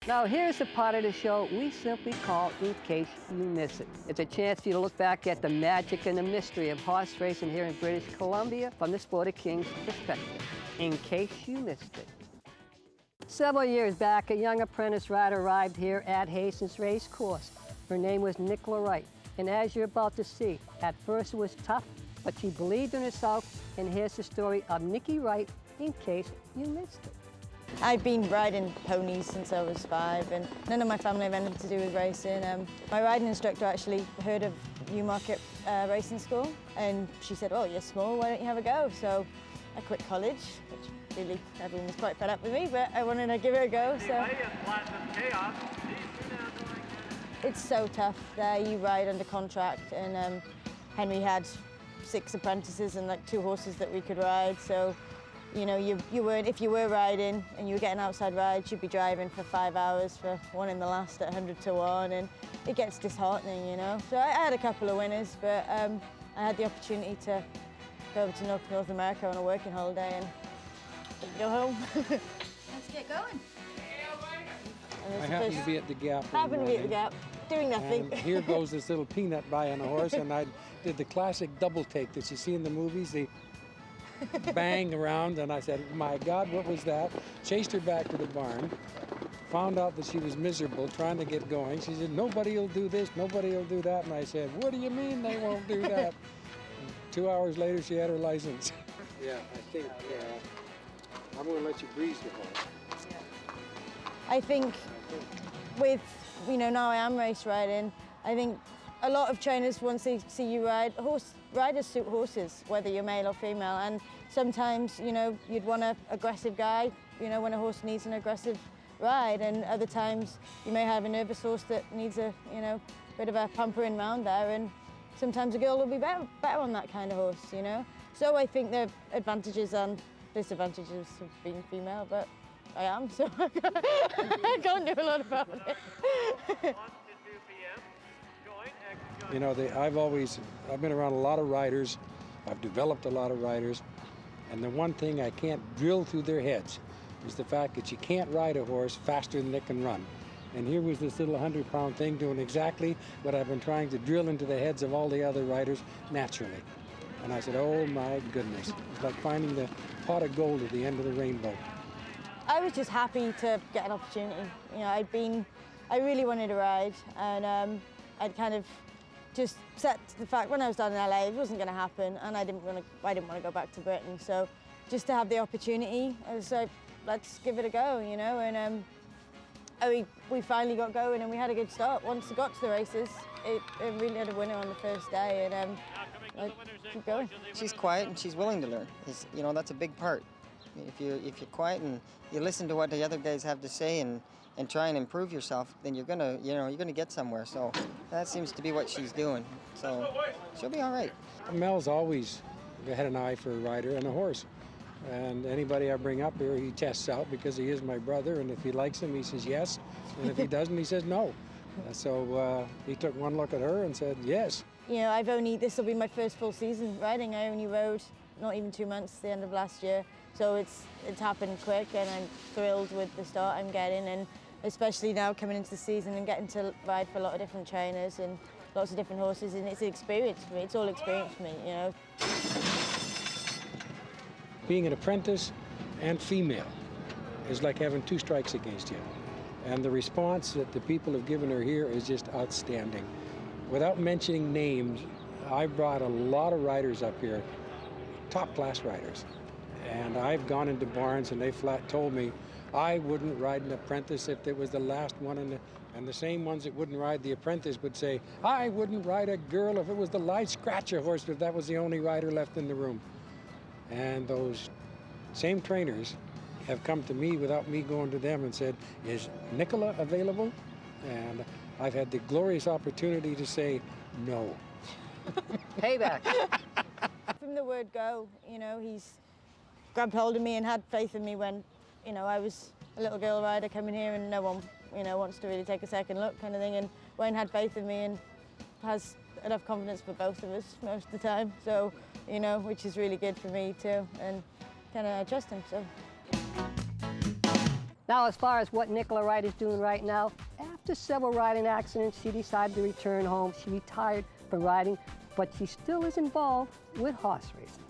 Now here's the part of the show we simply call In Case You Miss It. It's a chance for you to look back at the magic and the mystery of horse racing here in British Columbia from the Sport of Kings perspective. In case you missed it. Several years back, a young apprentice rider arrived here at Hastings Race Course. Her name was Nicola Wright, and as you're about to see, at first it was tough, but she believed in herself, and here's the story of Nicky Wright, in case you missed it. I've been riding ponies since I was 5, and none of my family have anything to do with racing. My riding instructor actually heard of Newmarket Racing School, and she said, "Oh, you're small, why don't you have a go?" So I quit college, which really everyone was quite fed up with me, but I wanted to give it a go. So it's so tough there. You ride under contract, and Henry had 6 apprentices and like 2 horses that we could ride. So you know, you weren't, if you were riding and you were getting outside rides, you'd be driving for 5 hours for one in the last at 100 to 1, and it gets disheartening, you know. So I had a couple of winners, but I had the opportunity to go over to North America on a working holiday and go home. Let's get going. I happen to be at the Gap. Happened to be at the Gap, doing nothing. And here goes this little peanut by on a horse, and I did the classic double take that you see in the movies. The bang around, and I said, "My God, what was that?" Chased her back to the barn, found out that she was miserable trying to get going. She said, "Nobody will do this, nobody will do that." And I said, "What do you mean they won't do that?" 2 hours later, she had her license. Yeah, I think I'm going to let you breeze the horse. I think with, you know, now I am race riding, I think a lot of trainers, once they see you ride, riders suit horses, whether you're male or female, and sometimes, you know, you'd want an aggressive guy, you know, when a horse needs an aggressive ride, and other times you may have a nervous horse that needs a, you know, bit of a pampering round there, and sometimes a girl will be better on that kind of horse, you know. So I think there are advantages and disadvantages of being female, but I am, so I can't do a lot about it. You know, I've been around a lot of riders. I've developed a lot of riders. And the one thing I can't drill through their heads is the fact that you can't ride a horse faster than it can run. And here was this little 100-pound thing doing exactly what I've been trying to drill into the heads of all the other riders naturally. And I said, oh my goodness. It's like finding the pot of gold at the end of the rainbow. I was just happy to get an opportunity. You know, I really wanted to ride, and I'd kind of just set the fact when I was down in LA, it wasn't going to happen, and I didn't want to go back to Britain. So just to have the opportunity, I was like, let's give it a go, you know. And we finally got going, and we had a good start. Once we got to the races, it really had a winner on the first day, and keep going. She's quiet and she's willing to learn. You know, that's a big part. If you're quiet and you listen to what the other guys have to say and try and improve yourself, then you're gonna get somewhere. So that seems to be what she's doing. So she'll be all right. Mel's always had an eye for a rider and a horse. And anybody I bring up here, he tests out because he is my brother. And if he likes him, he says yes. And if he doesn't, he says no. So he took one look at her and said yes. You know, this will be my first full season riding. I only rode not even 2 months at the end of last year. So it's happened quick, and I'm thrilled with the start I'm getting, and especially now coming into the season and getting to ride for a lot of different trainers and lots of different horses, and it's an experience for me. It's all experience for me, you know. Being an apprentice and female is like having 2 strikes against you. And the response that the people have given her here is just outstanding. Without mentioning names, I brought a lot of riders up here, top-class riders. And I've gone into barns and they flat told me I wouldn't ride an apprentice if it was the last one, and the same ones that wouldn't ride the apprentice would say, I wouldn't ride a girl if it was the light scratcher horse, if that was the only rider left in the room. And those same trainers have come to me without me going to them and said, is Nicola available? And I've had the glorious opportunity to say no. Payback. From the word go, you know, he's grabbed hold of me and had faith in me when, you know, I was a little girl rider coming here and no one, you know, wants to really take a second look kind of thing. And Wayne had faith in me and has enough confidence for both of us most of the time. So, you know, which is really good for me too. And kind of I trust him, so. Now, as far as what Nicola Wright is doing right now, after several riding accidents, she decided to return home. She retired from riding, but she still is involved with horse racing.